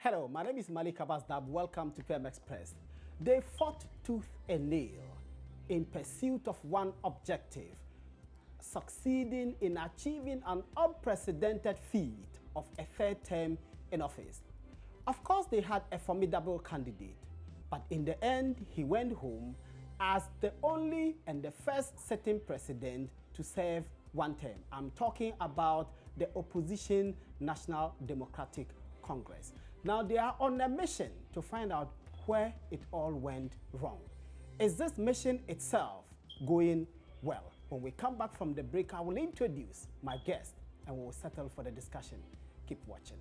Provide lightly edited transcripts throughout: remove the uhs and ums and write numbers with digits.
Hello, my name is Malik Abbasdab. Welcome to PM Express. They fought tooth and nail in pursuit of one objective, succeeding in achieving an unprecedented feat of a third term in office. Of course, they had a formidable candidate, but in the end, he went home as the only and the first sitting president to serve one term. I'm talking about the opposition National Democratic Congress. Now, they are on a mission to find out where it all went wrong. Is this mission itself going well? When we come back from the break, I will introduce my guest and we will settle for the discussion. Keep watching.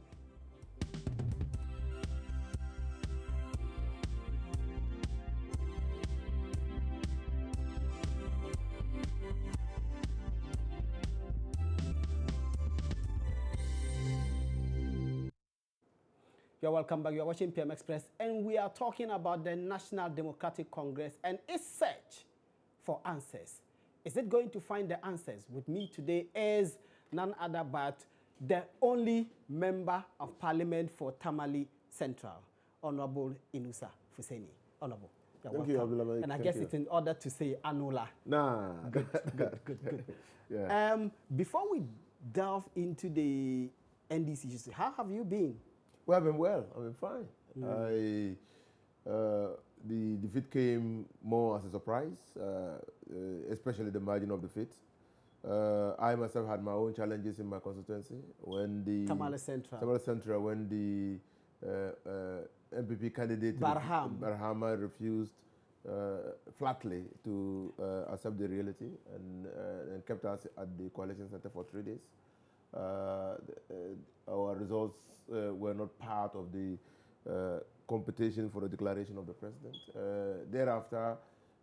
You're welcome back. You're watching PM Express, and we are talking about the National Democratic Congress and its search for answers. Is it going to find the answers? With me today is none other but the only member of Parliament for Tamale Central, Honorable Inusa Fuseni. Honorable. Thank you, Abdullah. And I guess it's in order to say Anula. Nah. Good. Yeah. Before we delve into the NDC, how have you been? Well, I've been well. I've been fine. The defeat came more as a surprise, especially the margin of defeat. I myself had my own challenges in my constituency when the Tamale Central, when the MPP candidate Barhama refused flatly to accept the reality and kept us at the coalition center for 3 days. Our results were not part of the competition for the declaration of the president. Thereafter,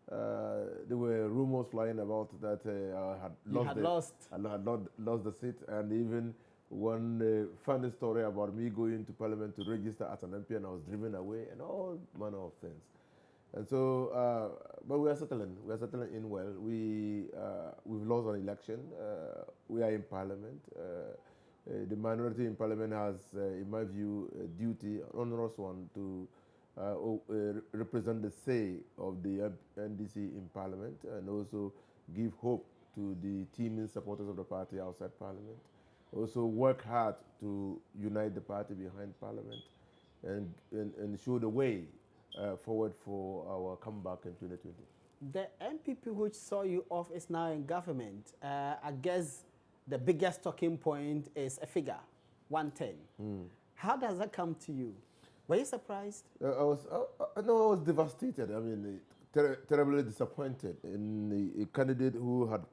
there were rumors flying about that I had lost the seat, and even one funny story about me going to Parliament to register as an MP and I was driven away, and all manner of things. And so, but we are settling. We are settling in well. We've lost an election. We are in Parliament. The minority in Parliament has, in my view, a duty, an onerous one, to represent the say of the NDC in Parliament and also give hope to the teeming supporters of the party outside Parliament. Also work hard to unite the party behind Parliament and show the way forward for our comeback in 2020. The MPP which saw you off is now in government. I guess the biggest talking point is a figure, 110. How does that come to you? Were you surprised? I was devastated. I mean, terribly disappointed in a candidate who had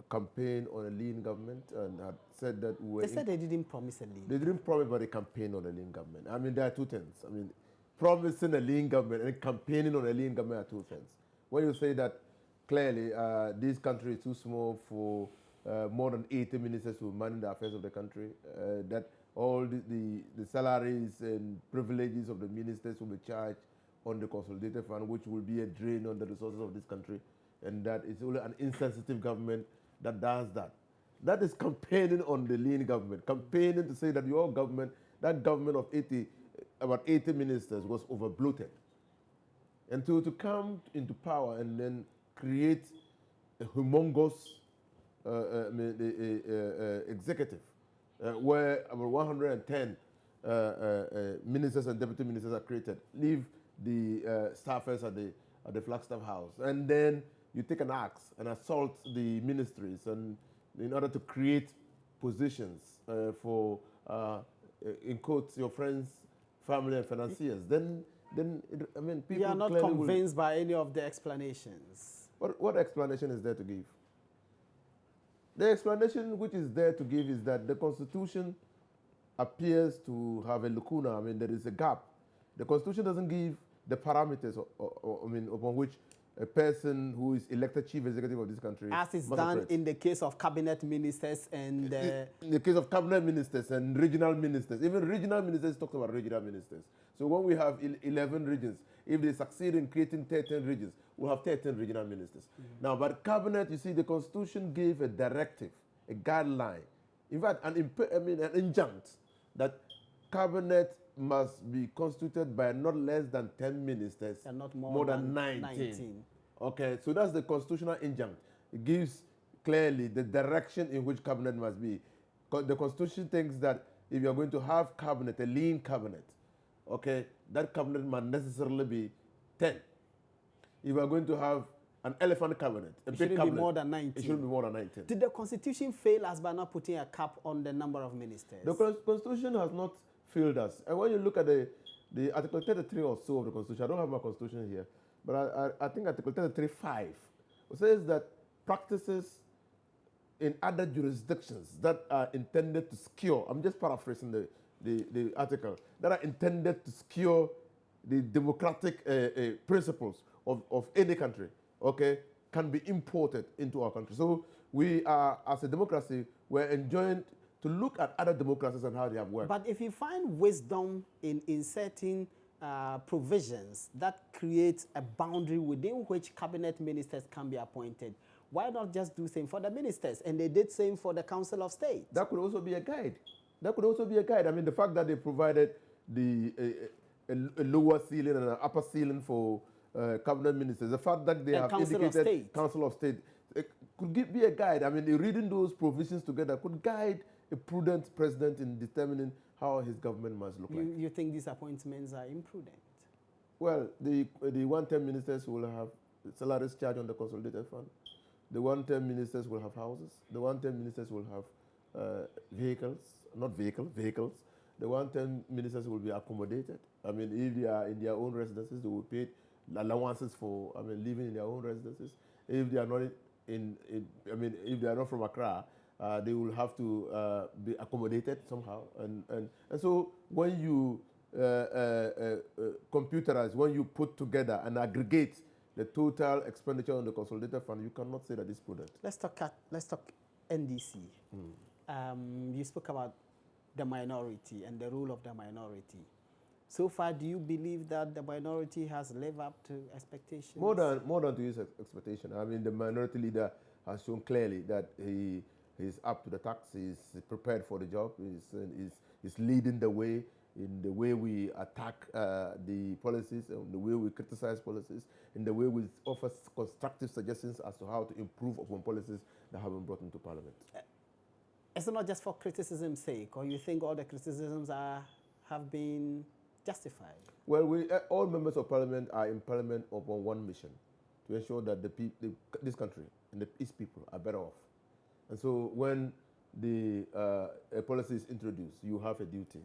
campaigned on a lean government and had said that they said they didn't promise a lean. They didn't promise, but they campaigned on a lean government. I mean, there are two things. I mean, promising a lean government and campaigning on a lean government are two things. When you say that clearly this country is too small for more than 80 ministers to manage the affairs of the country, that all the salaries and privileges of the ministers will be charged on the consolidated fund, which will be a drain on the resources of this country, and that it's only an insensitive government that does that. That is campaigning on the lean government, campaigning to say that your government, that government of about 80 ministers was over bloated. And to come into power and then create a humongous executive where about 110 ministers and deputy ministers are created, leave the staffers at the Flagstaff House, and then you take an axe and assault the ministries and in order to create positions for, in quotes, your friends, family and financiers, then I mean, people you are not convinced by any of the explanations. What explanation is there to give? The explanation which is there to give is that the Constitution appears to have a lacuna. I mean, there is a gap. The Constitution doesn't give the parameters, upon which a person who is elected chief executive of this country, as is done in the case of cabinet ministers and in the case of cabinet ministers and regional ministers. Even regional ministers talk about regional ministers. So when we have 11 regions, if they succeed in creating 13 regions, we'll have 13 regional ministers. Now, but cabinet, you see, the Constitution gave a directive, a guideline, in fact, an injunct that cabinet must be constituted by not less than 10 ministers and not more than 19. Okay, so that's the constitutional injunct. It gives clearly the direction in which cabinet must be. The Constitution thinks that if you're going to have cabinet, a lean cabinet, okay, that cabinet must necessarily be 10. If you are going to have an elephant cabinet, a big cabinet, be more than 19. It shouldn't be more than 19. Did the Constitution fail us by not putting a cap on the number of ministers? The Constitution has not failed us. And when you look at the Article 33 or so of the Constitution, I don't have my Constitution here, but I think Article 33(5) says that practices in other jurisdictions that are intended to skew, I'm just paraphrasing the article, that are intended to skew the democratic principles of any country, okay, can be imported into our country. So we are, as a democracy, we're enjoined to look at other democracies and how they have worked. But if you find wisdom in inserting provisions that create a boundary within which cabinet ministers can be appointed, why not just do same for the ministers? And they did same for the Council of State. That could also be a guide. That could also be a guide. I mean, the fact that they provided a lower ceiling and an upper ceiling for cabinet ministers, the fact that they have indicated Council of State, it could be a guide. I mean, reading those provisions together could guide a prudent president in determining how his government must look like. You think these appointments are imprudent? Well, the 110 ministers will have salaries charged on the consolidated fund. The 110 ministers will have houses. The 110 ministers will have vehicles. The 110 ministers will be accommodated. I mean, if they are in their own residences, they will pay allowances for, living in their own residences. If they are not if they are not from Accra, they will have to be accommodated somehow. And so when you computerize, when you put together and aggregate the total expenditure on the consolidated fund, you cannot say that it's prudent. Let's talk NDC. You spoke about the minority and the role of the minority. So far, do you believe that the minority has lived up to expectations? More than to his expectation. I mean, the minority leader has shown clearly that he's up to the task. He's prepared for the job. He's leading the way in the way we attack the policies, in the way we criticize policies, in the way we offer constructive suggestions as to how to improve upon policies that have been brought into Parliament. It's not just for criticism's sake, or you think all the criticisms have been justified? Well, all members of Parliament are in Parliament upon one mission, to ensure that this country and its people are better off. And so when a policy is introduced, you have a duty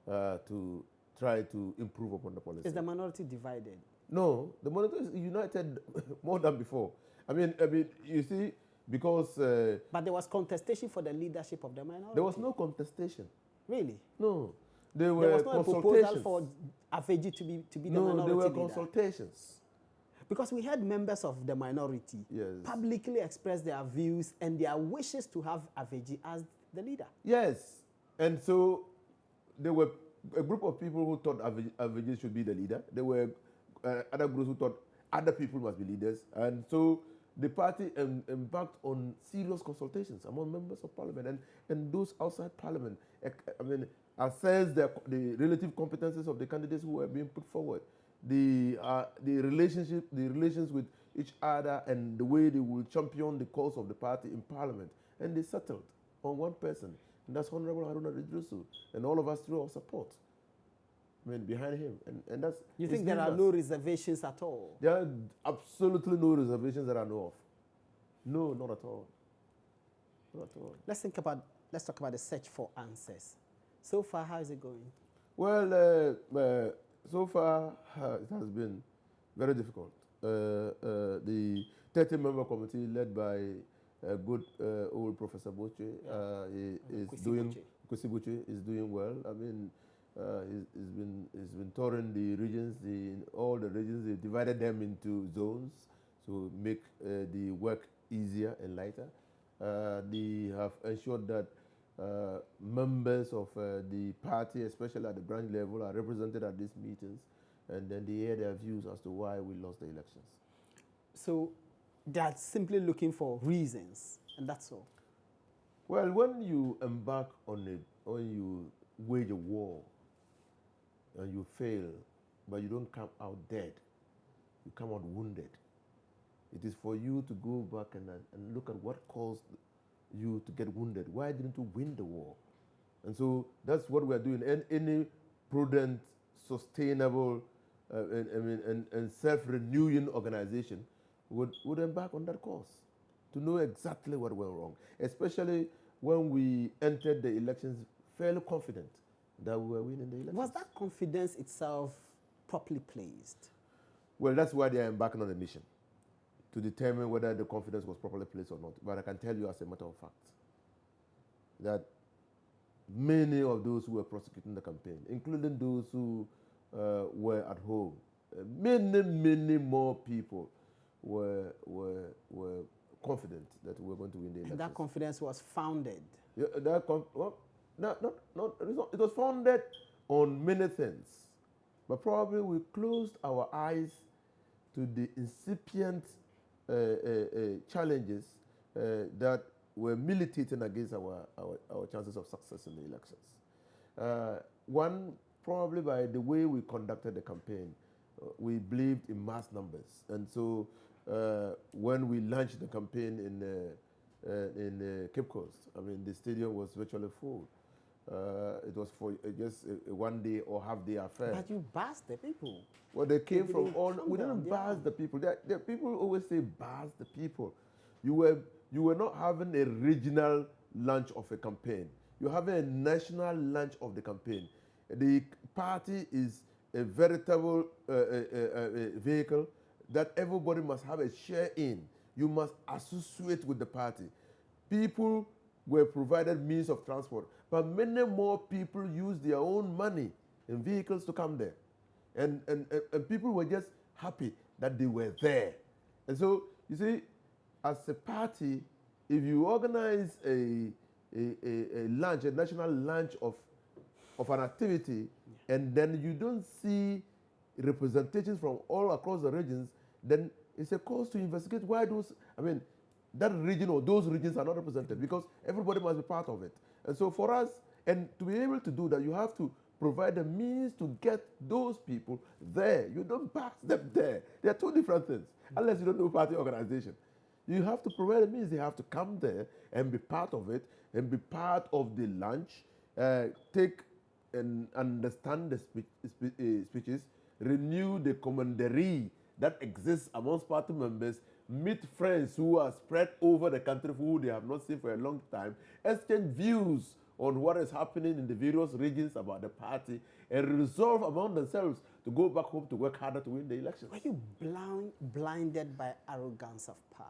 to try to improve upon the policy. Is the minority divided? No, the minority is united more than before. I mean, you see, because... but there was contestation for the leadership of the minority. There was no contestation. Really? No. There was no proposal for Afeji to be the minority No, there were leader. consultations. Because we had members of the minority publicly express their views and their wishes to have Afeji as the leader. Yes. And so there were a group of people who thought Afeji should be the leader. There were other groups who thought other people must be leaders. And so the party embarked on serious consultations among members of Parliament and those outside Parliament. Assess the relative competences of the candidates who were being put forward, the relations with each other, and the way they will champion the cause of the party in Parliament. And they settled on one person, and that's Honorable Haruna Idrisu, and all of us threw our support behind him. And that's... You think there are no reservations at all? There are absolutely no reservations that I know of. No, not at all. Not at all. Let's talk about the search for answers. So far, how is it going? Well, so far, it has been very difficult. The 30-member committee led by good old Professor Botchwey Kwesi Botchwey is doing well. I mean, he's been touring the regions, all the regions. They divided them into zones to make the work easier and lighter. They have ensured that members of the party, especially at the branch level, are represented at these meetings, and then they hear their views as to why we lost the elections. So they're simply looking for reasons, and that's all? Well, when you embark when you wage a war and you fail, but you don't come out dead, you come out wounded. It is for you to go back and look at what caused you to get wounded. Why didn't you win the war? And so that's what we are doing. And any prudent, sustainable, and self-renewing organization would embark on that course to know exactly what went wrong, especially when we entered the elections fairly confident that we were winning the elections. Was that confidence itself properly placed? Well, that's why they are embarking on a mission, to determine whether the confidence was properly placed or not. But I can tell you as a matter of fact that many of those who were prosecuting the campaign, including those who were at home, many more people were confident that we were going to win the elections. And that confidence was founded? Yeah, it was founded on many things, but probably we closed our eyes to the incipient challenges that were militating against our chances of success in the elections. One, probably by the way we conducted the campaign, we believed in mass numbers. And so when we launched the campaign in Cape Coast, I mean, the stadium was virtually full. It was for just a one-day or half-day affair. But you buzzed the people. Well, they came from all. We didn't buzz the people. The people always say buzz the people. You were not having a regional launch of a campaign. You're having a national launch of the campaign. The party is a veritable vehicle that everybody must have a share in. You must associate with the party. People were provided means of transport, but many more people used their own money in vehicles to come there. And people were just happy that they were there. And so, you see, as a party, if you organize a launch, a national launch of an activity, and then you don't see representations from all across the regions, then it's a cause to investigate why that region or those regions are not represented, because everybody must be part of it. And so for us, and to be able to do that, you have to provide the means to get those people there. You don't pass them there. They are two different things, unless you don't do party organization. You have to provide the means. They have to come there and be part of it, and be part of the lunch, take and understand the speeches, renew the camaraderie that exists amongst party members, meet friends who are spread over the country who they have not seen for a long time, exchange views on what is happening in the various regions about the party, and resolve among themselves to go back home to work harder to win the elections. Were you blinded by arrogance of power?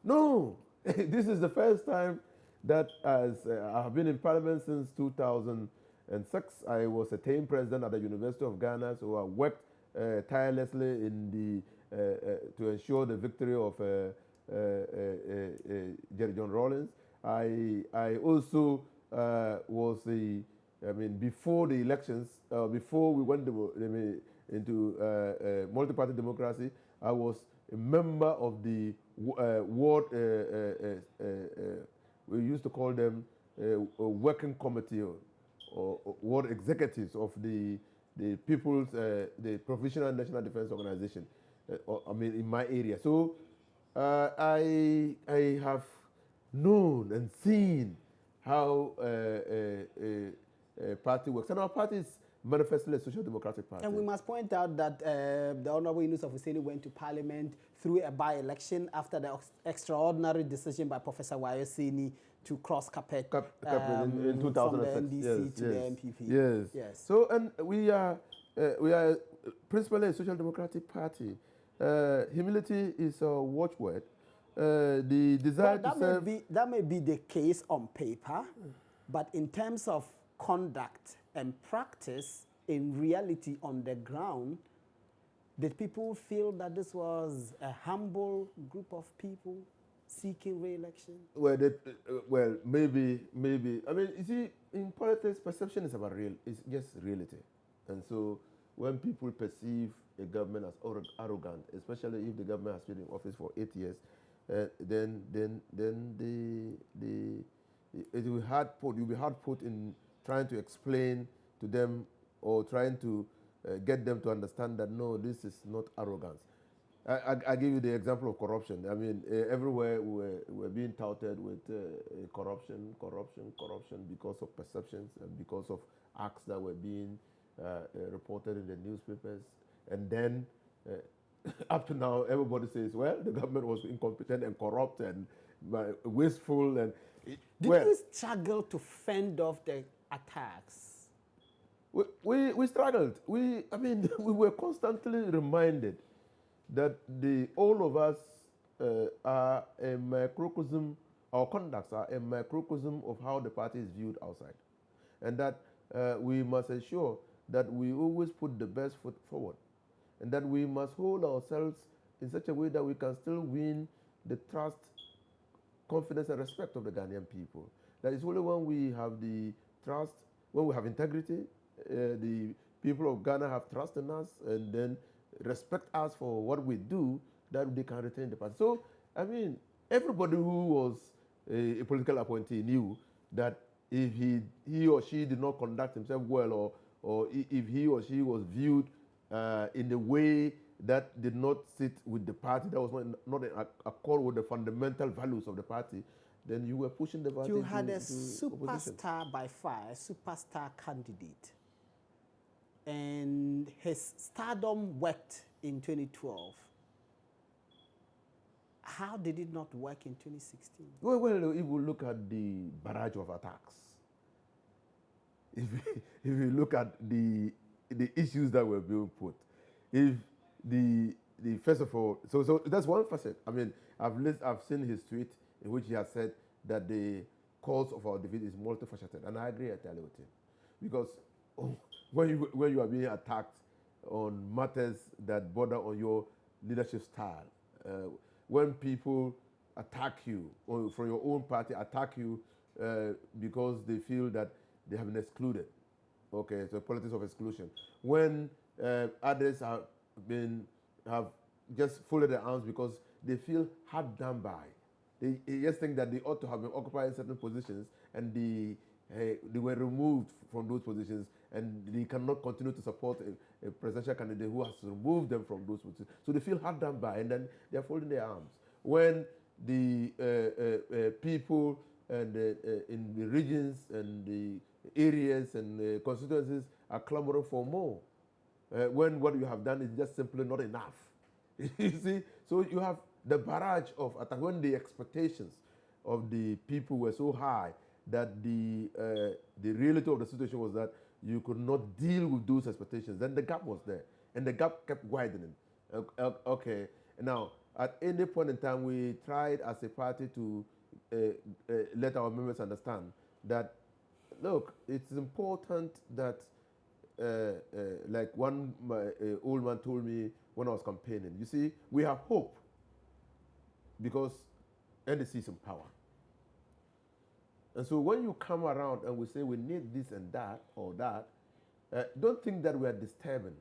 No. This is the first time that, as I have been in Parliament since 2006, I was a team president at the University of Ghana, so I worked tirelessly in to ensure the victory of Jerry John Rawlings. I also was before the elections, before we went into multi-party democracy, I was a member of the ward, we used to call them working committee or ward executives of the people's, the Provisional National Defense Organization, in my area. So I have known and seen how a party works. And our party is manifestly a social democratic party. And we must point out that the Honorable Yunus of Hussaini went to Parliament through a by-election after the extraordinary decision by Professor Wayosini to cross carpet in 2006 from the NDC to the MPP. Yes. So, and we are principally a social democratic party. Humility is a watchword. The desire to serve... that may be the case on paper, but in terms of conduct and practice, in reality on the ground, did people feel that this was a humble group of people seeking re-election? Well, maybe. I mean, you see, in politics, perception is it's just reality. And so when people perceive a government as arrogant, especially if the government has been in office for 8 years, then you'll be hard put in trying to explain to them or trying to get them to understand that no, this is not arrogance. I give you the example of corruption. I mean, everywhere we're being touted with corruption because of perceptions and because of acts that were being reported in the newspapers. And then up to now, everybody says, well, the government was incompetent and corrupt and wasteful. And Did you struggle to fend off the attacks? We struggled. I mean, we were constantly reminded that all of us are a microcosm, our conducts are a microcosm of how the party is viewed outside. And that we must ensure that we always put the best foot forward. And that we must hold ourselves in such a way that we can still win the trust, confidence, and respect of the Ghanaian people. That is only when we have the trust, when we have integrity, the people of Ghana have trust in us, and then respect us for what we do, that they can retain the party. So, I mean, everybody who was a political appointee knew that if he or she did not conduct himself well, or if he or she was viewed in a way that did not sit with the party, that was not in accord with the fundamental values of the party, then you were pushing the party. You had a superstar opposition. By far, a superstar candidate. And his stardom worked in 2012. How did it not work in 2016? Well, if we look at the barrage of attacks, if you look at the issues that were being put, if the first of all, so that's one facet. I mean, I've seen his tweet in which he has said that the cause of our defeat is multifaceted, and I agree entirely with him, because when you are being attacked on matters that border on your leadership style, when people attack you, or from your own party attack you because they feel that they have been excluded, okay, so politics of exclusion. When others have just folded their arms because they feel hard done by. They just think that they ought to have been occupying certain positions, and they were removed from those positions, and they cannot continue to support a presidential candidate who has removed them from those positions. So they feel hard done by, and then they are folding their arms. When the people and in the regions and the areas and the constituencies are clamoring for more, when what you have done is just simply not enough. You see, so you have the barrage of attack, when the expectations of the people were so high that the reality of the situation was that you could not deal with those expectations. Then the gap was there, and the gap kept widening. Okay, now at any point in time, we tried as a party to let our members understand that, look, it's important that, like one old man told me when I was campaigning, you see, we have hope because NDC is in power. And so when you come around and we say we need this and that or that, don't think that we are disturbing.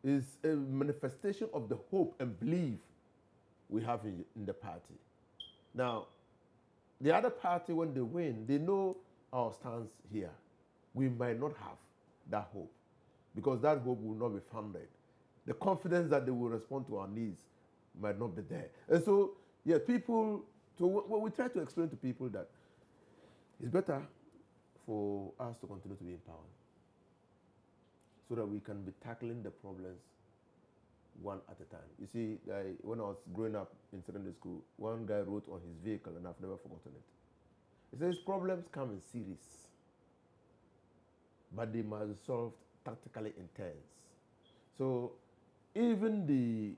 It's a manifestation of the hope and belief we have in the party. Now, the other party, when they win, they know our stance here. We might not have that hope, because that hope will not be founded. The confidence that they will respond to our needs might not be there. And so, yeah, people, so we try to explain to people that it's better for us to continue to be in power so that we can be tackling the problems one at a time. You see, when I was growing up in secondary school, one guy wrote on his vehicle, and I've never forgotten it. He says, problems come in series, but they must be solved tactically in turns. So even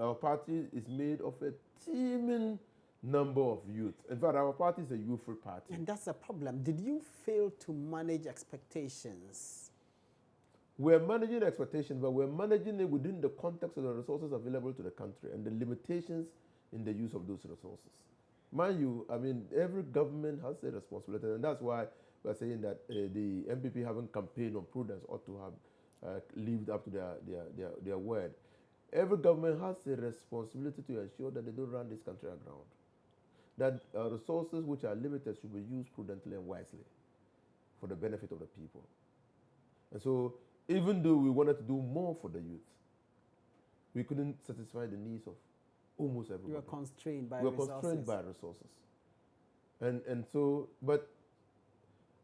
our party is made of a teeming number of youth. In fact, our party is a youthful party. And that's a problem. Did you fail to manage expectations? We're managing expectations, but we're managing it within the context of the resources available to the country and the limitations in the use of those resources. Mind you, I mean, every government has a responsibility, and that's why we're saying that the MPP having campaigned on prudence ought to have lived up to their word. Every government has a responsibility to ensure that they don't run this country aground. That resources which are limited should be used prudently and wisely for the benefit of the people. And so even though we wanted to do more for the youth, we couldn't satisfy the needs of almost everybody. You were constrained by we were resources. constrained by resources. And so, but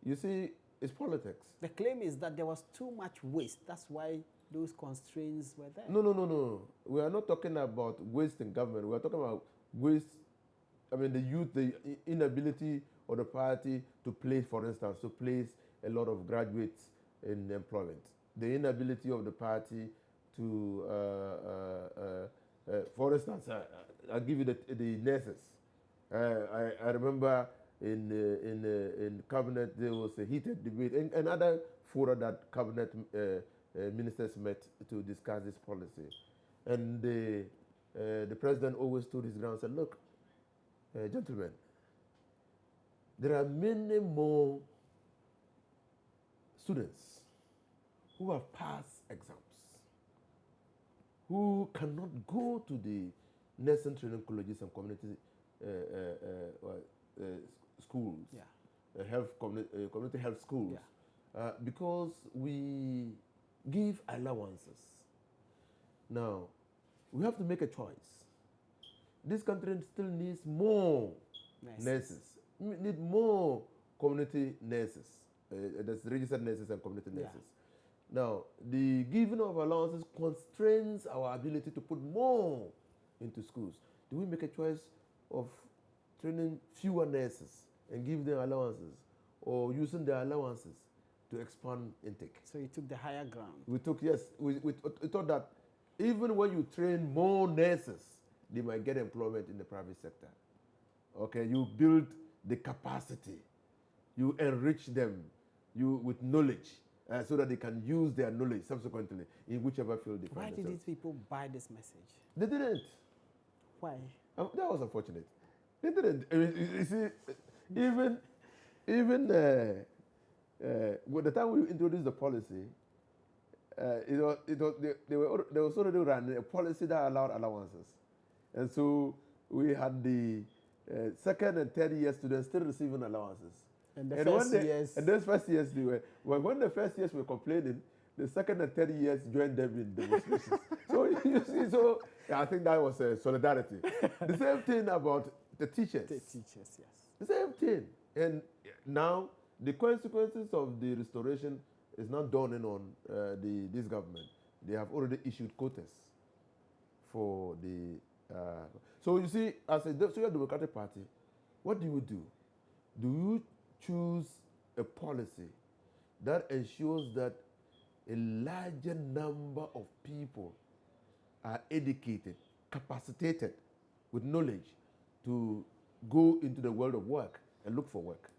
you see, it's politics. The claim is that there was too much waste. That's why those constraints were there. No. We are not talking about waste in government. We are talking about waste, I mean, the youth, the inability of the party to place, for instance, to place a lot of graduates in employment. The inability of the party to, for instance, I'll give you the nurses. I remember in cabinet there was a heated debate, and other fora that cabinet ministers met to discuss this policy, and the president always stood his ground and said, "Look, gentlemen, there are many more students who have passed exams, who cannot go to the nursing training colleges and community schools, community health schools, because we give allowances. Now, we have to make a choice. This country still needs more nurses. We need more community nurses. There's registered nurses and community nurses. Now, the giving of allowances constrains our ability to put more into schools. Do we make a choice of training fewer nurses and give them allowances, or using the allowances to expand intake? So you took the higher ground. We took, yes, we thought that even when you train more nurses, they might get employment in the private sector. Okay, you build the capacity, you enrich them with knowledge, so that they can use their knowledge subsequently in whichever field they find themselves. Why did these people buy this message? They didn't. Why? That was unfortunate. They didn't. I mean, you see, even with the time we introduced the policy, there was already running a policy that allowed allowances, and so we had the second and third year students still receiving allowances. And the first years. And those first years they were. Well, when the first years were complaining, the second and third years joined them in demonstrations. So you see, so I think that was solidarity. The same thing about the teachers. The teachers, yes. The same thing. And now the consequences of the restoration is not dawning on this government. They have already issued quotas for the. So you see, as a Social Democratic Party, what do? Do you choose a policy that ensures that a larger number of people are educated, capacitated with knowledge to go into the world of work and look for work?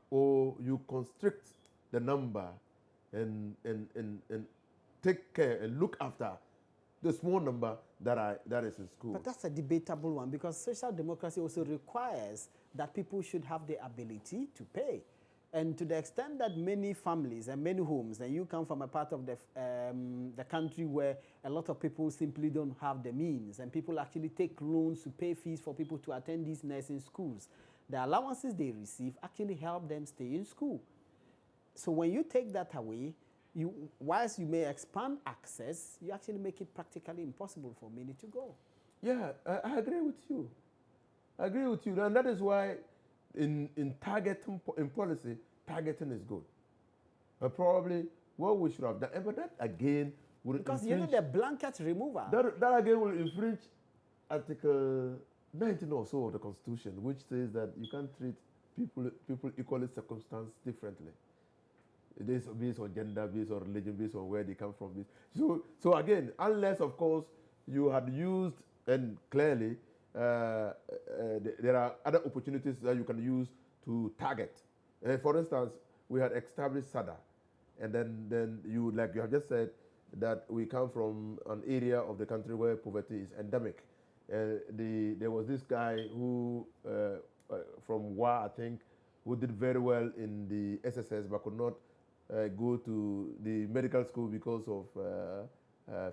Or you constrict the number and take care and look after the small number that is in school? But that's a debatable one, because social democracy also requires that people should have the ability to pay. And to the extent that many families and many homes, and you come from a part of the country where a lot of people simply don't have the means, and people actually take loans to pay fees for people to attend these nursing schools, the allowances they receive actually help them stay in school. So when you take that away, whilst you may expand access, you actually make it practically impossible for many to go. Yeah, I agree with you. I agree with you. And that is why in targeting, in policy, targeting is good. But probably what we should have done, but that again would because infringe, you need a blanket remover. That again will infringe Article 19 or so of the Constitution, which says that you can't treat people equally circumstanced differently. It is based on gender, based on religion, based on where they come from. So again, unless of course you had used, and clearly there are other opportunities that you can use to target. For instance, we had established SADA, and then you, like you have just said, that we come from an area of the country where poverty is endemic. There was this guy who, from WA, I think, who did very well in the SSS but could not go to the medical school because of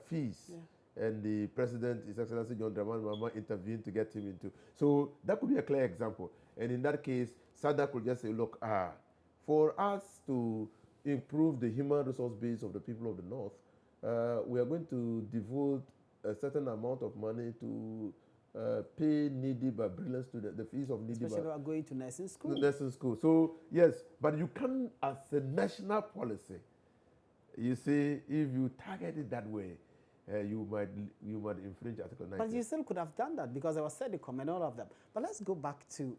fees. Yeah. And the president, His Excellency John Dramani Mahama, intervened to get him into. So that could be a clear example. And in that case, SADA could just say, look, for us to improve the human resource base of the people of the North, we are going to devote a certain amount of money to pay needy but brilliant students, the fees of needy Especially but going to nursing school. Nursing school. So, yes, but you can, as a national policy, you see, if you target it that way, you might infringe Article 19. But you still could have done that because I was said the comment, all of them. But let's go back to...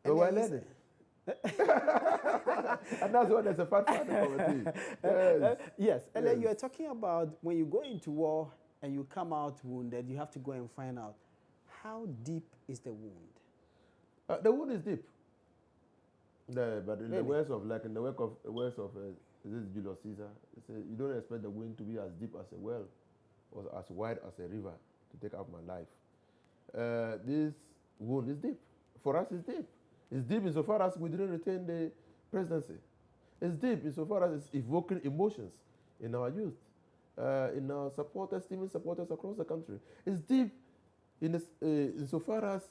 Oh, I led it. And that's why there's a part-time committee. Yes. Yes. And then you are talking about when you go into war and you come out wounded, you have to go and find out how deep is the wound. The wound is deep. But in the words of this is Julius Caesar, you don't expect the wound to be as deep as a well or as wide as a river to take out my life. This wound is deep. For us, it's deep. It's deep insofar as we didn't retain the presidency. It's deep insofar as it's evoking emotions in our youth, in our supporters, even supporters across the country. It's deep insofar as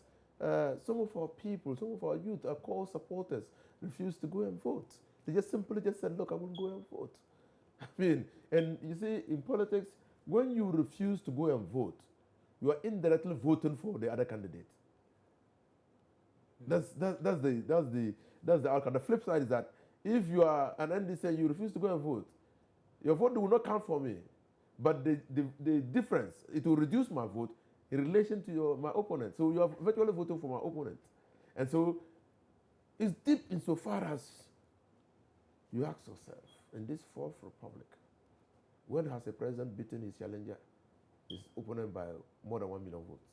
some of our people, some of our youth are called supporters, refuse to go and vote. They just simply said, look, I won't go and vote. I mean, and you see, in politics, when you refuse to go and vote, you are indirectly voting for the other candidate. That's the outcome. The flip side is that if you are an NDC and you refuse to go and vote, your vote will not count for me. But the difference, it will reduce my vote in relation to my opponent. So you are virtually voting for my opponent. And so it's deep insofar as you ask yourself, in this Fourth Republic, when has a president beaten his challenger, his opponent, by more than 1 million votes?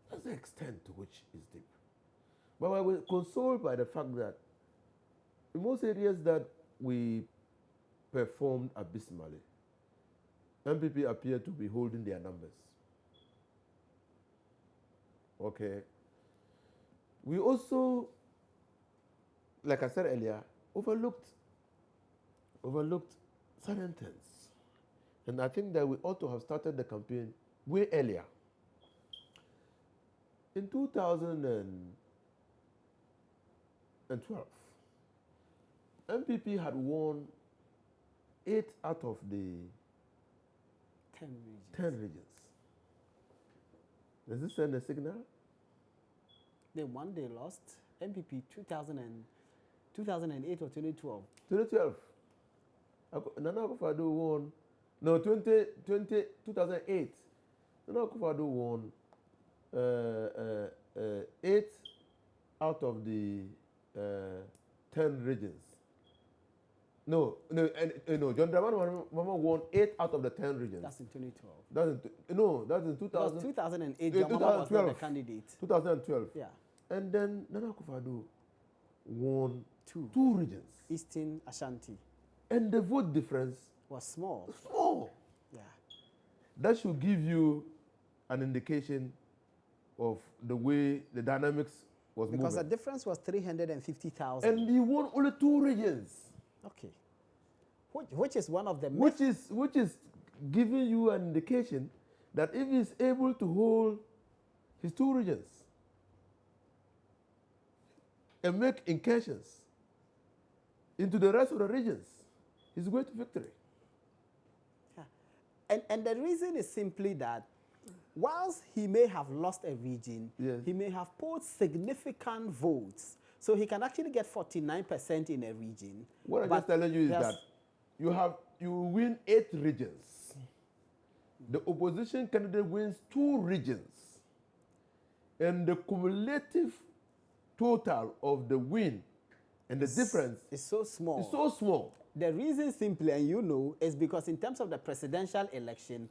That's the extent to which it's deep. But I was consoled by the fact that in most areas that we performed abysmally, MPP appear to be holding their numbers. Okay. We also, like I said earlier, overlooked certain things. And I think that we ought to have started the campaign way earlier. In 2012, MPP had won 8 out of the 10 regions. Does this send a signal? They won, they lost. MPP 2008 or 2012? 2012. Nana Akufo-Addo won. No, 2008. Nana Akufo-Addo won 8 out of the 10 regions. No, John Dramani Mahama won 8 out of the 10 regions. That's in 2012. That's in 2000. 2008. John Mahama was not the candidate. 2012. Yeah. And then Nana Akufo-Addo won 2 regions. Eastern Ashanti. And the vote difference was small. Small. Yeah. That should give you an indication of the way the dynamics was moving. Because the difference was 350,000. And he won only 2 regions. Okay. Which is one of the... Which is giving you an indication that if he's able to hold his 2 regions and make incursions into the rest of the regions, he's going to victory. Yeah. And the reason is simply that whilst he may have lost a region, yes, he may have polled significant votes. So he can actually get 49% in a region. What I'm just telling you is that you win 8 regions. The opposition candidate wins 2 regions. And the cumulative total of the win and the difference is so small. It's so small. The reason simply, and you know, is because in terms of the presidential election,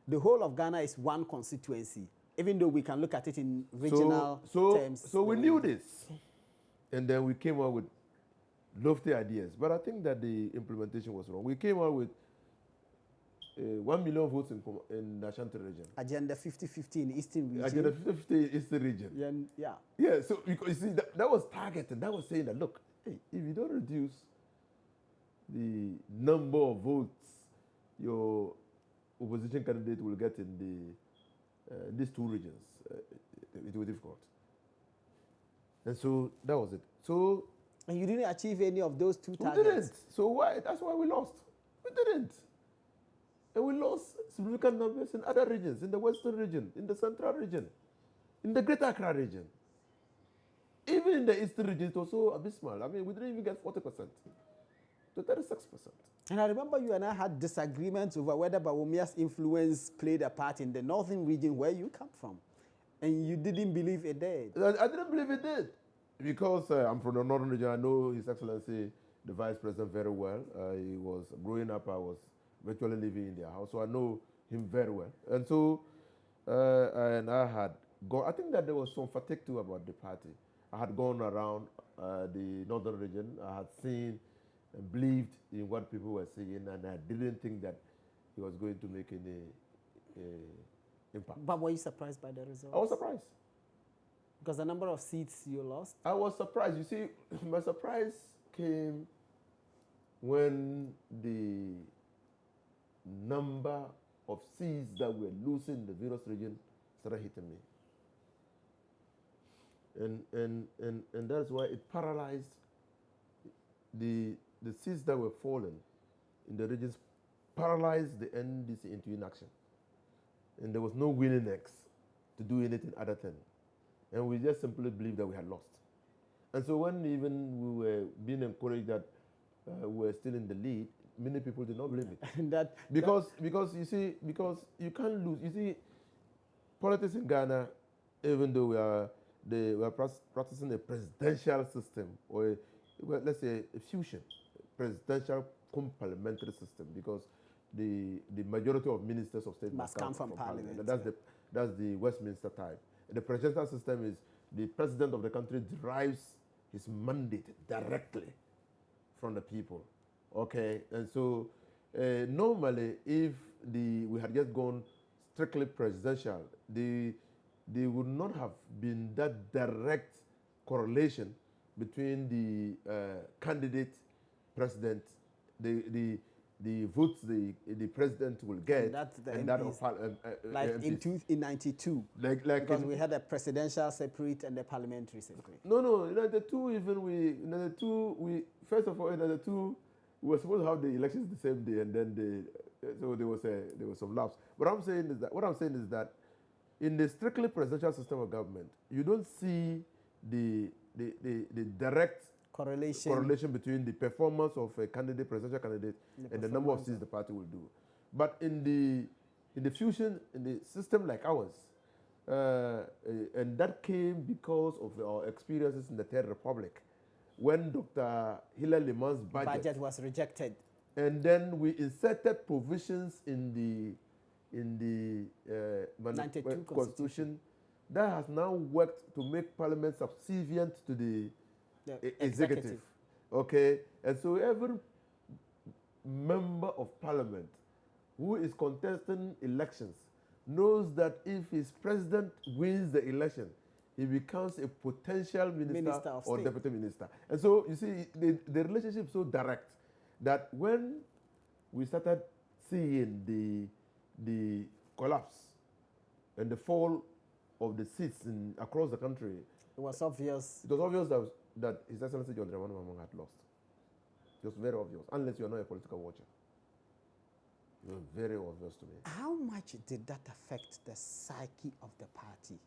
the whole of Ghana is one constituency, even though we can look at it in regional terms. So we knew this. And then we came out with lofty ideas. But I think that the implementation was wrong. We came out with 1 million votes in the Ashanti region. Agenda 50-50 in Eastern region. Agenda 50 in Eastern region. Yeah. Yeah, so because you see, that was targeted. That was saying that, look, hey, if you don't reduce the number of votes your opposition candidate will get in these 2 regions, it will be difficult. And so that was it. So And you didn't achieve any of those two We targets? didn't. So why? That's why we lost. We didn't. And we lost significant numbers in other regions, in the Western region, in the Central region, in the Greater Accra region. Even in the Eastern region, it was so abysmal. I mean, we didn't even get 40% to 36%. And I remember you and I had disagreements over whether Bawumia's influence played a part in the Northern region where you come from. And you didn't believe it did. I didn't believe it did. Because I'm from the Northern region, I know His Excellency, the Vice President, very well. He was growing up, I was virtually living in their house, so I know him very well. And so, and I had gone, I think that there was some fatigue too about the party. I had gone around the Northern region, I had seen and believed in what people were saying, and I didn't think that he was going to make any impact. But were you surprised by the results? I was surprised. Because the number of seats you lost? I was surprised. You see, my surprise came when the number of seats that were losing in the various regions started hitting me. And that's why it paralyzed the seats that were falling in the regions, paralyzed the NDC into inaction. And there was no willingness to do anything other than. And we just simply believed that we had lost. And so when even we were being encouraged that we were still in the lead, many people did not believe it. Because you see, because you can't lose. You see, politics in Ghana, even though we are practicing a presidential system, or let's say a fusion, presidential parliamentary system, because the majority of ministers of state must come from parliament. That's the Westminster type. The presidential system is the president of the country derives his mandate directly from the people. Okay, and so normally, if we had just gone strictly presidential, there would not have been that direct correlation between the candidate president, the votes the president will get, and that of like in '92, because we had a presidential separate and a parliamentary separate. No, in '92 we first of all in '92 we were supposed to have the elections the same day, and then so there was some lapse. What I'm saying is that in the strictly presidential system of government, you don't see the direct correlation between the performance of a presidential candidate, and the number of seats the party will do. But in the fusion, in the system like ours, and that came because of our experiences in the Third Republic, when Dr. Hilary Liman's budget was rejected, and then we inserted provisions in the 92 Constitution that has now worked to make Parliament subservient to the executive. Okay, and so every member of Parliament who is contesting elections knows that if his president wins the election, he becomes a potential minister or deputy minister. And so you see, the relationship is so direct that when we started seeing the collapse and the fall of the seats across the country, it was obvious. It was obvious that His Excellency John Dramani Mahama had lost. It was very obvious, unless you are not a political watcher. It was very obvious to me. How much did that affect the psyche of the party?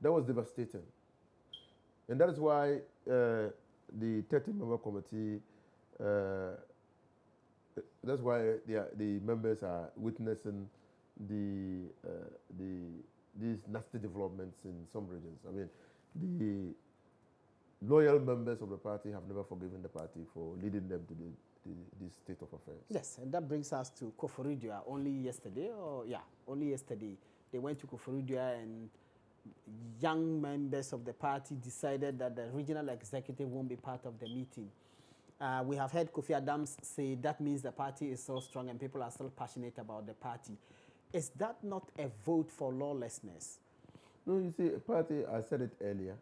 That was devastating. And that is why the 30-member committee, that's why the members are witnessing these nasty developments in some regions. I mean, the loyal members of the party have never forgiven the party for leading them to this state of affairs. Yes, and that brings us to Koforidua. Only yesterday, they went to Koforidua, and young members of the party decided that the regional executive won't be part of the meeting. We have heard Kofi Adams say that means the party is so strong and people are still passionate about the party. Is that not a vote for lawlessness? No, you see, a party, I said it earlier,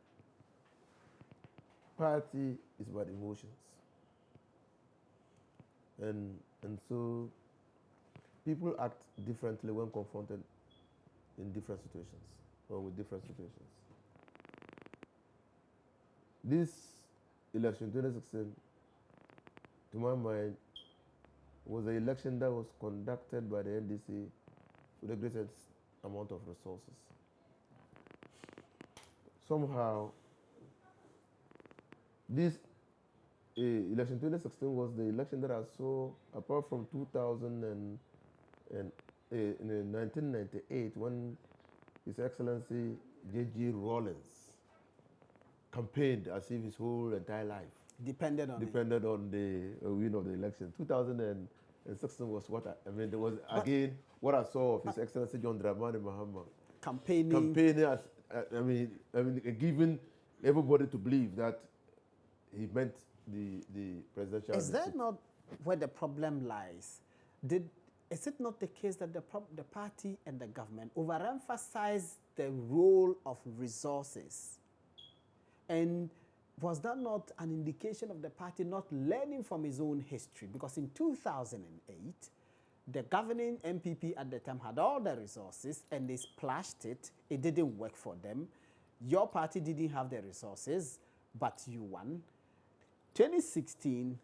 party is about emotions. And so people act differently when confronted in different situations or with different situations. This election 2016, to my mind, was an election that was conducted by the NDC with the greatest amount of resources. Somehow, this election 2016 was the election that I saw, apart from 1998, when His Excellency J.G. Rawlings campaigned as if his whole entire life depended on the win of the election. 2016 was what I mean. There was again what I saw of His Excellency John Dramani Mahama campaigning as giving everybody to believe that he meant the presidential. Is that not where the problem lies? Is it not the case that the party and the government overemphasize the role of resources? And was that not an indication of the party not learning from its own history? Because in 2008, the governing MPP at the time had all the resources and they splashed it. It didn't work for them. Your party didn't have the resources, but you won. 2016,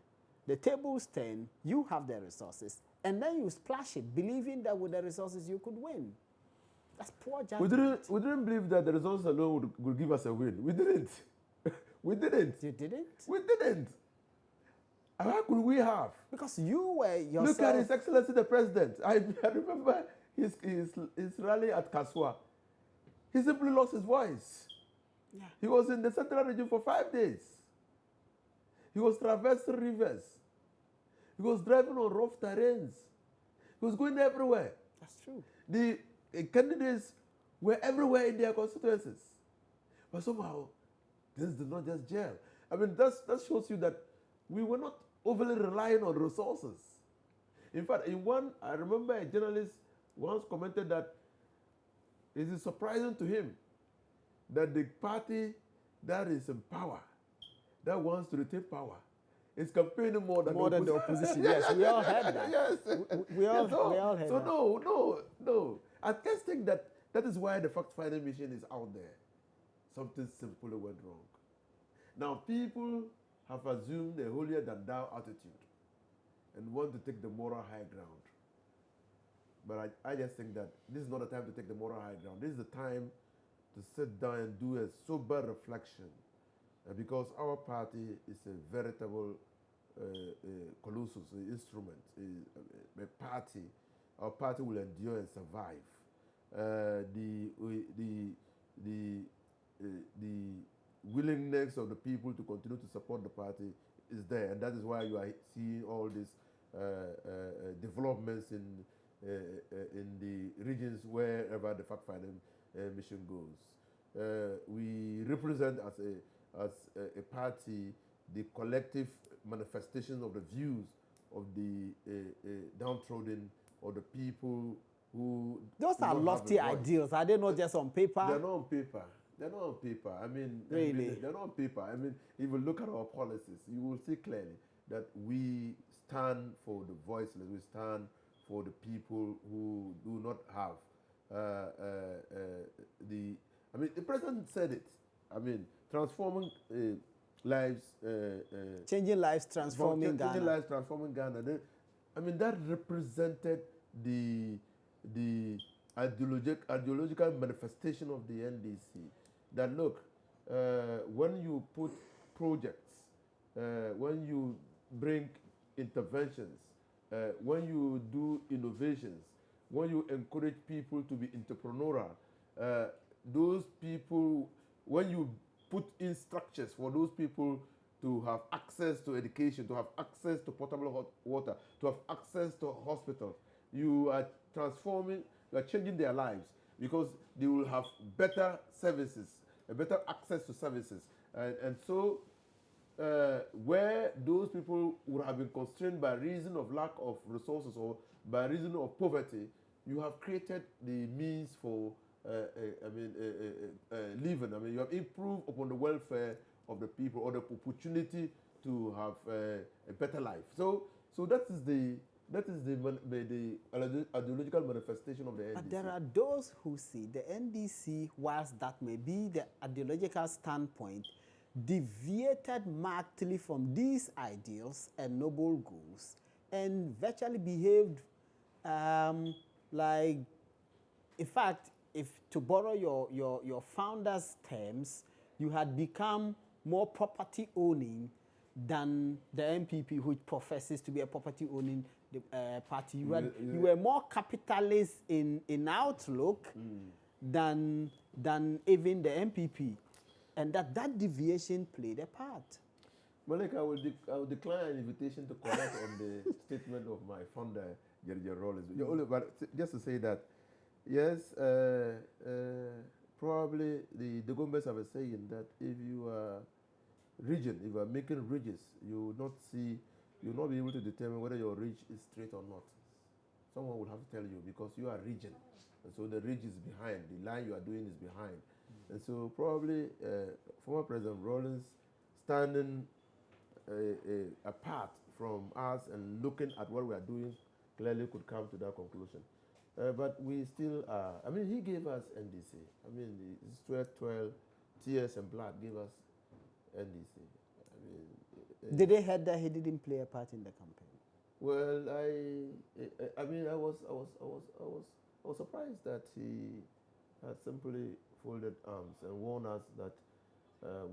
the tables turn, you have the resources, and then you splash it, believing that with the resources you could win. That's poor judgment. We didn't believe that the resources alone would give us a win. We didn't. We didn't. You didn't? We didn't. How could we have? Because you were yourself. Look at His Excellency the President. I remember his rally at Kaswa. He simply lost his voice. Yeah. He was in the central region for 5 days. He was traversing rivers. He was driving on rough terrains. He was going everywhere. That's true. The candidates were everywhere in their constituencies. But somehow, this did not just gel. I mean, that shows you that we were not overly relying on resources. In fact, I remember a journalist once commented that it is surprising to him that the party that is in power, that wants to retain power, is campaigning more than the opposition. Yes, we all heard that. Yes. We all heard that. So no. I just think that is why the fact-finding mission is out there. Something simply went wrong. Now, people have assumed a holier-than-thou attitude and want to take the moral high ground. But I just think that this is not a time to take the moral high ground. This is the time to sit down and do a sober reflection, because our party is a veritable colossus, instrument, a party. Our party will endure and survive. The willingness of the people to continue to support the party is there, and that is why you are seeing all these developments in the regions wherever the fact-finding mission goes. We represent as a party the collective manifestation of the views of the downtrodden or the people who. Those are lofty ideals. Are they not just on paper? They're not on paper. They're not on paper. I mean, really? They're not on paper. I mean, if you look at our policies, you will see clearly that we stand for the voiceless. We stand for the people who do not have I mean, the president said it. I mean, transforming lives. Changing lives, transforming Ghana. Changing lives, transforming Ghana. I mean, that represented the ideological manifestation of the NDC. That look, when you put projects, when you bring interventions, when you do innovations, when you encourage people to be entrepreneurial, those people, when you put in structures for those people to have access to education, to have access to potable hot water, to have access to hospitals, you are transforming, you are changing their lives, because they will have better services, a better access to services. And so where those people would have been constrained by reason of lack of resources or by reason of poverty, you have created the means for living. I mean, you have improved upon the welfare of the people or the opportunity to have a better life. So that is the ideological manifestation of the NDC. But there are those who see the NDC, whilst that may be the ideological standpoint, deviated markedly from these ideals and noble goals and virtually behaved like, in fact, if to borrow your founder's terms, you had become more property owning than the MPP, which professes to be a property owning party. You were more capitalist in outlook than even the MPP, and that deviation played a part. Malik, I will decline an invitation to comment on the statement of my founder, Jerry Rollins. But just to say that, yes, probably the governments have a saying that if you are if you are making ridges, you will not be able to determine whether your ridge is straight or not. Someone will have to tell you because you are ridging. And so the ridge is behind, the line you are doing is behind. And so probably former President Rollins standing apart from us and looking at what we are doing clearly could come to that conclusion. But we still are, I mean, he gave us NDC. I mean, the 12 tears and blood gave us NDC. I mean, did they heard that he didn't play a part in the campaign? Well, I mean, I was surprised that he had simply folded arms and warned us that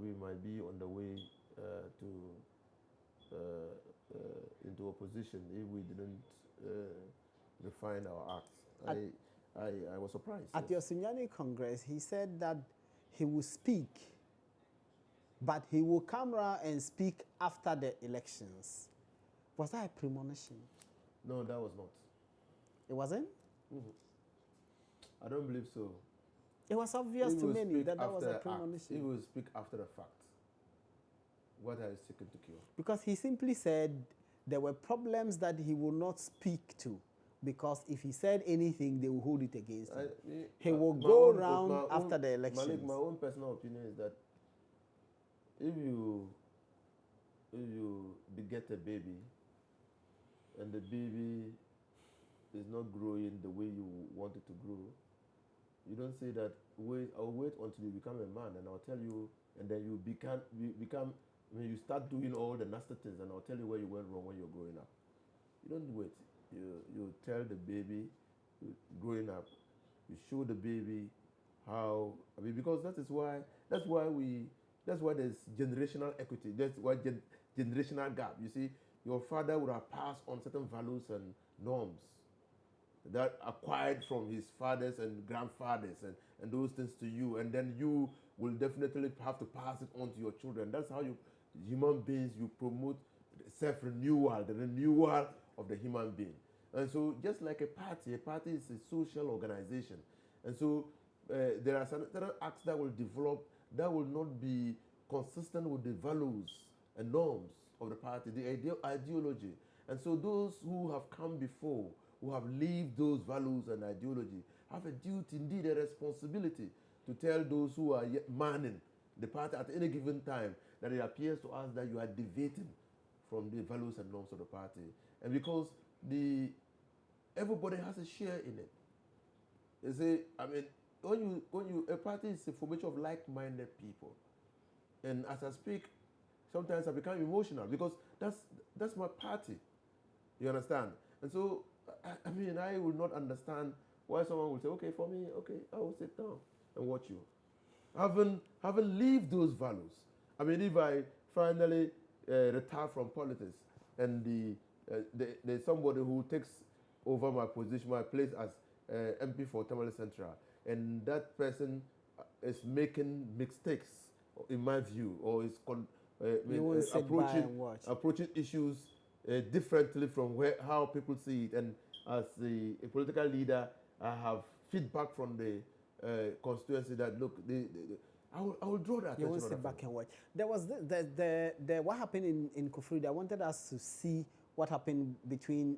we might be on the way into opposition if we didn't refine our acts. I was surprised. At your Sunyani Congress, he said that he will speak, but he will come around and speak after the elections. Was that a premonition? No, that was not. It wasn't? I don't believe so. It was obvious to many that was a premonition. He will speak after the fact. What are you seeking to cure? Because he simply said there were problems that he will not speak to, because if he said anything, they will hold it against him. He will go around after the elections. Malik, my own personal opinion is that if you beget a baby and the baby is not growing the way you want it to grow, you don't say that, I'll wait until you become a man and I'll tell you, and then you become, you start doing all the nasty things and I'll tell you where you went wrong when you're growing up. You don't wait. You tell the baby, growing up, you show the baby how, because that's why there's generational equity. That's why generational gap. You see, your father would have passed on certain values and norms that acquired from his fathers and grandfathers and those things to you, and then you will definitely have to pass it on to your children. That's how human beings, you promote self-renewal, the renewal of the human being. And so just like a party is a social organization. And so there are certain acts that will develop that will not be consistent with the values and norms of the party, the ideology. And so those who have come before, who have lived those values and ideology, have a duty, indeed a responsibility, to tell those who are yet manning the party at any given time that it appears to us that you are deviating from the values and norms of the party. And because everybody has a share in it. You see, when a party is a formation of like-minded people. And as I speak, sometimes I become emotional because that's my party. You understand? And so, I will not understand why someone will say, okay, for me, okay, I will sit down and watch you. Haven't lived those values. If I finally retire from politics and there's somebody who takes over my position, my place as MP for Tamale Central, and that person is making mistakes, in my view, or is approaching issues differently from how people see it. And as a political leader, I have feedback from the constituency that, look, I will draw that attention. You won't sit back and watch. There was the what happened in Kufuri. I wanted us to see what happened between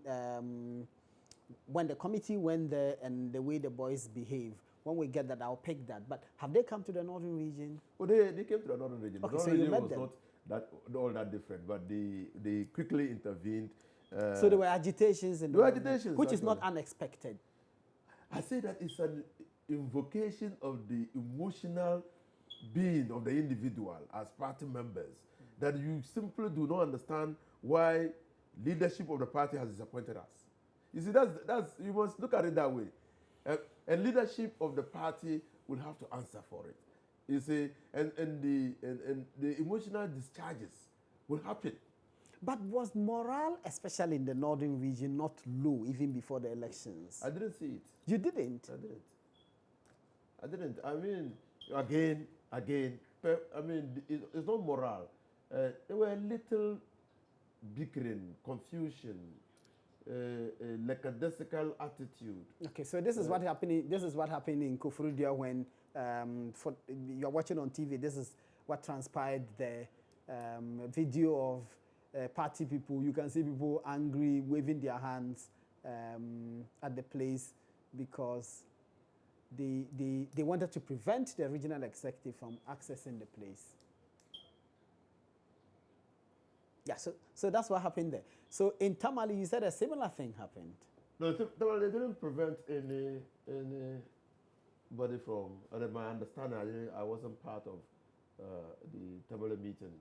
when the committee went there and the way the boys behave. When we get that, I'll pick that. But have they come to the northern region? Well, they came to the northern region. Okay, the so northern you region met was them. not all that different, but they quickly intervened. So there were agitations in there were agitations, which is not unexpected. I say that it's an invocation of the emotional being of the individual as party members that you simply do not understand why leadership of the party has disappointed us. You see, that's you must look at it that way. And leadership of the party will have to answer for it. You see, and the emotional discharges will happen. But was morale, especially in the northern region, not low even before the elections? I didn't see it. You didn't? I didn't. I mean, again, I mean, it's not morale. There were little bickering, confusion, lackadaisical attitude. Okay, so this is what happening. This is what happened in Koforidua when you're watching on TV. This is what transpired there. Video of party people. You can see people angry, waving their hands at the place because they wanted to prevent the regional executive from accessing the place. Yeah, so that's what happened there. So in Tamale, you said a similar thing happened. No, Tamale, they didn't prevent anybody from. My understanding, I wasn't part of the Tamale meeting.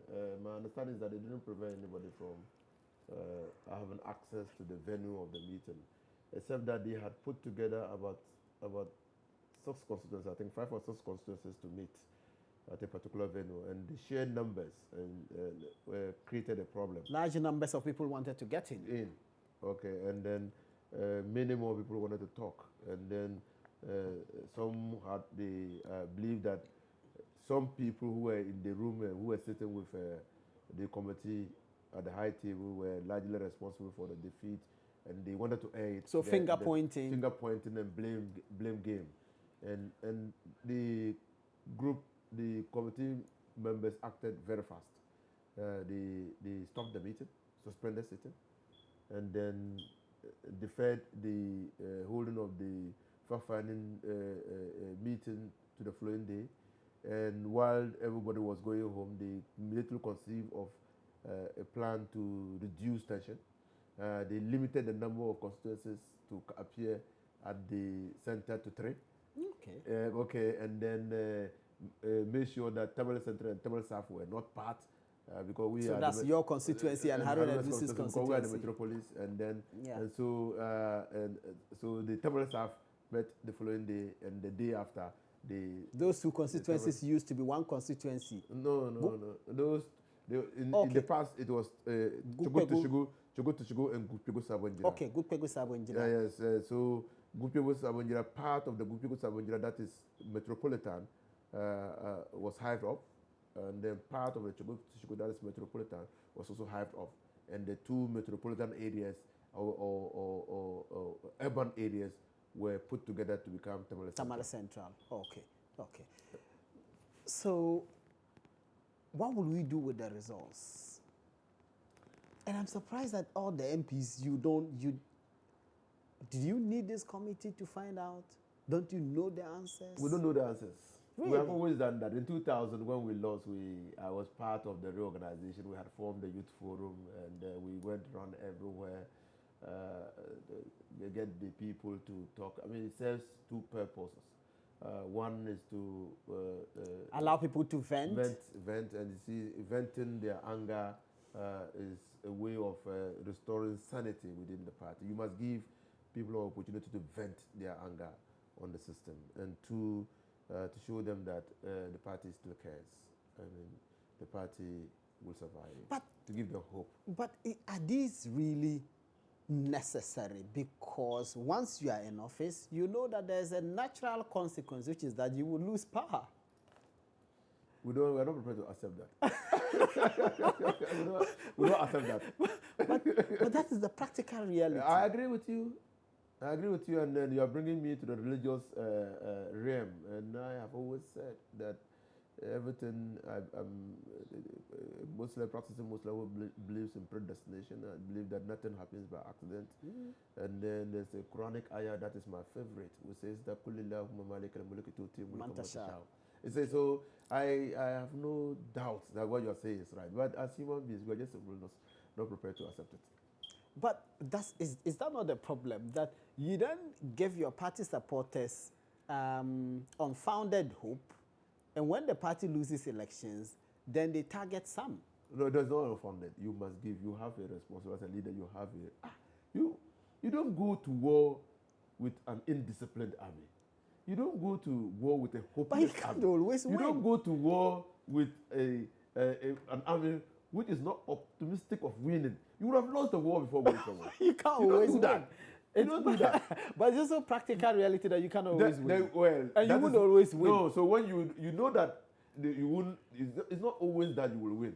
My understanding is that they didn't prevent anybody from having access to the venue of the meeting, except that they had put together about 6 constituencies, I think 5 or 6 constituencies to meet at a particular venue, and the sheer numbers created a problem. Large numbers of people wanted to get in. Okay, and then many more people wanted to talk, and then some had believed that some people who were in the room and who were sitting with the committee at the high table were largely responsible for the defeat, and they wanted to aid. So finger pointing and blame game, and the group. The committee members acted very fast. They stopped the meeting, suspended sitting, and then deferred the holding of the fact-finding meeting to the following day. And while everybody was going home, they immediately conceived of a plan to reduce tension. They limited the number of constituencies to appear at the center to 3. Okay, and then made sure that Tamale Central and Tamale South were not part because we so are. that's your constituency and Harold Edwis' constituency. We are the metropolis, and then and so the Tamale South met the following day, and the day after those 2 constituencies used to be one constituency. No. Those in the past it was Chogo and Gupego Sabonjira. Okay, Gupego Sabonjira. Yes. So Gupego Sabonjira, part of the Gupego Sabonjira that is metropolitan. Was hived off, and then part of the Chogo that is metropolitan was also hived off, and the 2 metropolitan areas or urban areas were put together to become Tamale Central. Okay. So, what will we do with the results? And I'm surprised that all the MPs did you need this committee to find out? Don't you know the answers? We don't know the answers. Really? We have always done that. In 2000, when we lost, I was part of the reorganization. We had formed the youth forum, and we went around everywhere. Get the people to talk. I mean, it serves 2 purposes. One is to allow people to vent, and you see, venting their anger is a way of restoring sanity within the party. You must give people an opportunity to vent their anger on the system, and 2. To show them that the party still cares. I mean, the party will survive. But to give them hope. But are these really necessary? Because once you are in office, you know that there's a natural consequence, which is that you will lose power. We are not prepared to accept that. we don't accept that. But that is the practical reality. I agree with you. And then you are bringing me to the religious realm. And I have always said that everything, practicing Muslim who believes in predestination. I believe that nothing happens by accident. And then there's a Quranic ayah that is my favorite, which says that it says, so I have no doubt that what you are saying is right. But as human beings, we are just not prepared to accept it. But is that not the problem? That you don't give your party supporters unfounded hope, And when the party loses elections, then they target some. No, there's no unfunded. You must give. You have a responsibility as a leader. You have a you don't go to war with an indisciplined army. You don't go to war with a hopeless army. You don't go to war with an army which is not optimistic of winning. You would have lost the war before winning the war. You can't always do that. You don't do that. But it's also practical reality that you can't always win. Well, and you won't always win. No, so when you know that you won't, it's not always that you will win.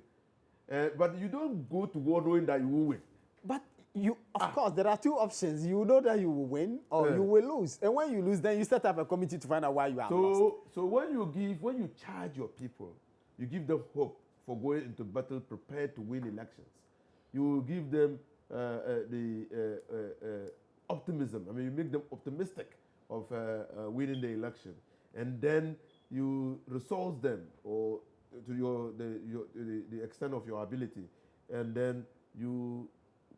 But you don't go to war knowing that you will win. But of course, there are two options. You know that you will win or you will lose. And when you lose, then you set up a committee to find out why you have lost. So when you charge your people, you give them hope for going into battle prepared to win elections. You give them optimism. I mean, you make them optimistic of winning the election. And then you resource them or to the extent of your ability. And then you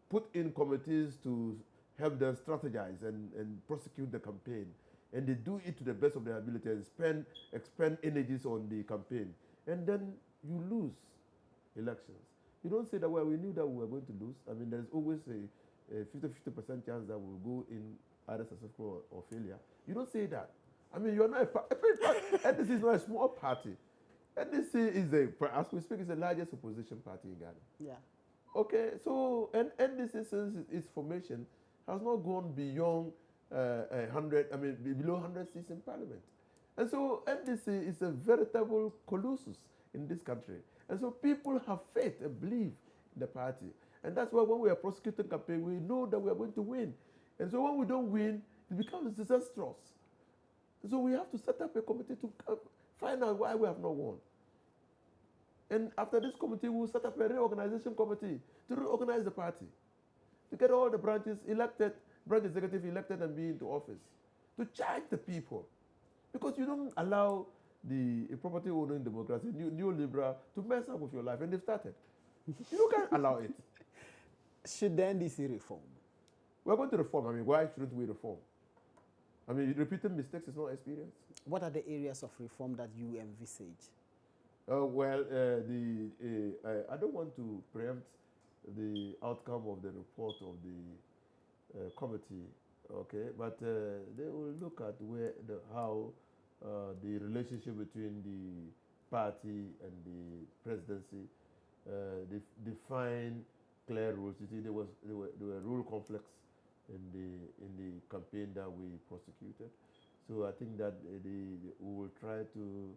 put in committees to help them strategize and prosecute the campaign. And they do it to the best of their ability and expend energies on the campaign. And then you lose elections. You don't say that, well, we knew that we were going to lose. I mean, there's always a 50% chance that we'll go in either successful or failure. You don't say that. I mean, you're not a party. NDC is not a small party. NDC is as we speak, is the largest opposition party in Ghana. Yeah. Okay, so NDC since its formation has not gone beyond 100. I mean, below 100 seats in parliament, and so NDC is a veritable colossus in this country, and so people have faith and believe in the party, and that's why when we are prosecuting campaign, we know that we are going to win, and so when we don't win, it becomes disastrous. So we have to set up a committee to find out why we have not won. And after this committee, we'll set up a reorganization committee to reorganize the party, to get all the branches elected, branch executive elected and be into office, to charge the people. Because you don't allow the property owning democracy, neoliberal, to mess up with your life, and they've started. You can't allow it. Should the NDC reform? We're going to reform. I mean, why shouldn't we reform? I mean, repeating mistakes is not experience. What are the areas of reform that you envisage? Well, I don't want to preempt the outcome of the report of the committee, okay? But they will look at how the relationship between the party and the presidency, they define clear rules. You see, there were rule conflicts in the campaign that we prosecuted. So I think that we will try to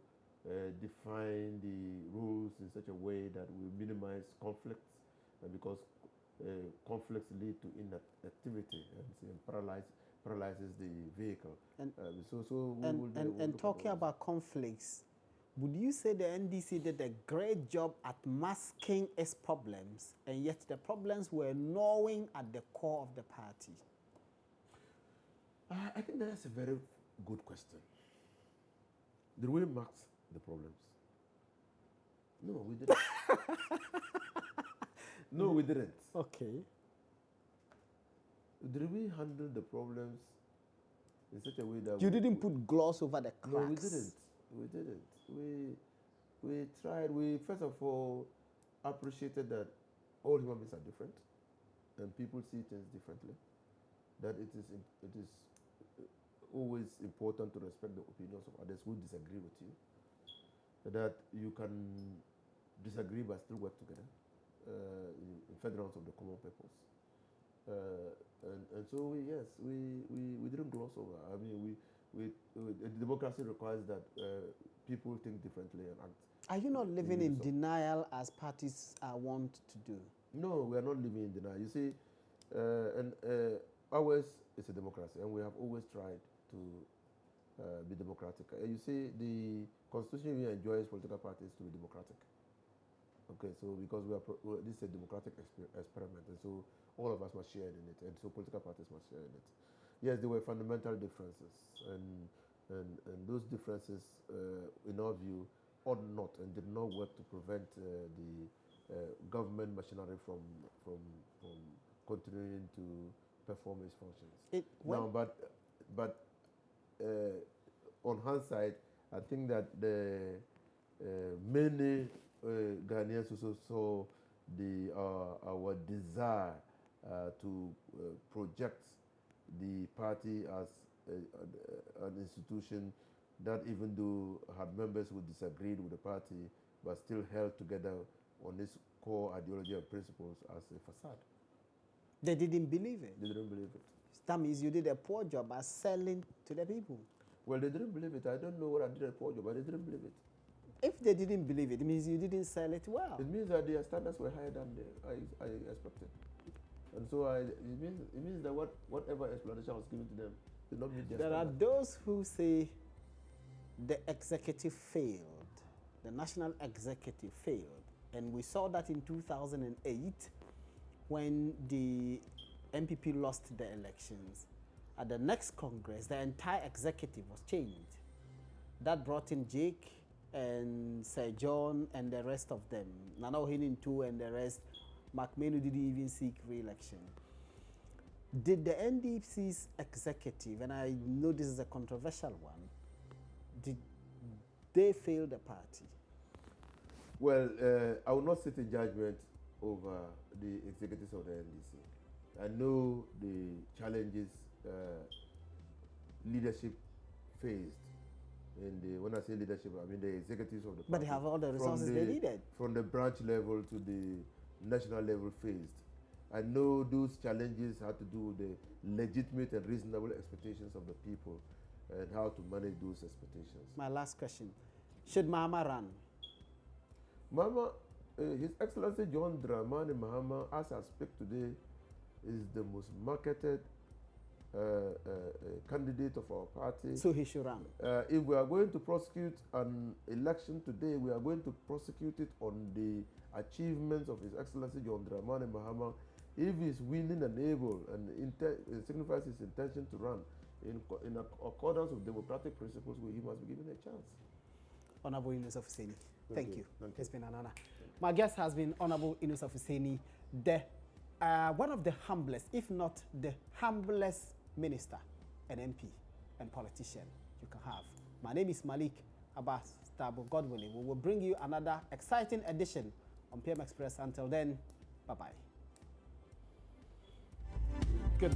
define the rules in such a way that we minimize conflicts, because conflicts lead to inactivity and paralyzes the vehicle. And talking about conflicts, would you say the NDC did a great job at masking its problems, and yet the problems were gnawing at the core of the party? I think that's a very good question. Did we mask the problems? No, we didn't. No, we didn't. Okay. Did we handle the problems in such a way that you didn't put gloss over the cracks? No, we didn't. We didn't. We tried. We first of all appreciated that all human beings are different, and people see things differently. That it is always important to respect the opinions of others who disagree with you. That you can disagree but still work together in furtherance of the common purpose. And so we didn't gloss over. I mean, democracy requires that people think differently and act. Are you not living in denial as parties want to do? No, we are not living in denial. You see, ours is a democracy, and we have always tried to be democratic. You see, the constitution we enjoys political parties to be democratic. Okay, so because this is a democratic experiment, and so all of us must share in it, and so political parties must share in it. Yes, there were fundamental differences, and those differences, in our view, ought not and did not work to prevent the government machinery from continuing to perform its functions. But on hindsight, I think that many Ghanaians also saw our desire to project the party as an institution that, even though had members who disagreed with the party, but still held together on its core ideology and principles as a facade. They didn't believe it. They didn't believe it. That means you did a poor job at selling to the people. Well, they didn't believe it. I don't know what I did a poor job, but they didn't believe it. If they didn't believe it, it means you didn't sell it well. It means that their standards were higher than I expected. And so it means that whatever explanation I was given to them did not meet their There standards. are those who say the executive failed, the national executive failed. And we saw that in 2008 when the MPP lost the elections. At the next Congress, the entire executive was changed. That brought in Jake and Sir John and the rest of them. Nana Ohinintu and the rest. McMahon didn't even seek re-election. Did the NDC's executive, and I know this is a controversial one, did they fail the party? Well, I will not sit in judgment over the executives of the NDC. I know the challenges leadership faced. When I say leadership, I mean the executives of the party. But they have all the resources they needed. From the branch level to the national level faced. I know those challenges had to do with the legitimate and reasonable expectations of the people and how to manage those expectations. My last question. Should Mahama run? His Excellency John Dramani Mahama, as I speak today, is the most marketed candidate of our party. So he should run. If we are going to prosecute an election today, we are going to prosecute it on the achievements of His Excellency John Dramani Mahama. If he's willing and able and signifies his intention to run in accordance with democratic principles, he must be given a chance. Honorable Inus Ofuseni, thank you. It's been an honor. My guest has been Honorable Inus Ofuseni, one of the humblest, if not the humblest minister, and MP, and politician you can have. My name is Malik Abbas Stabo. God willing, we will bring you another exciting edition on PM Express. Until then, bye-bye. Good.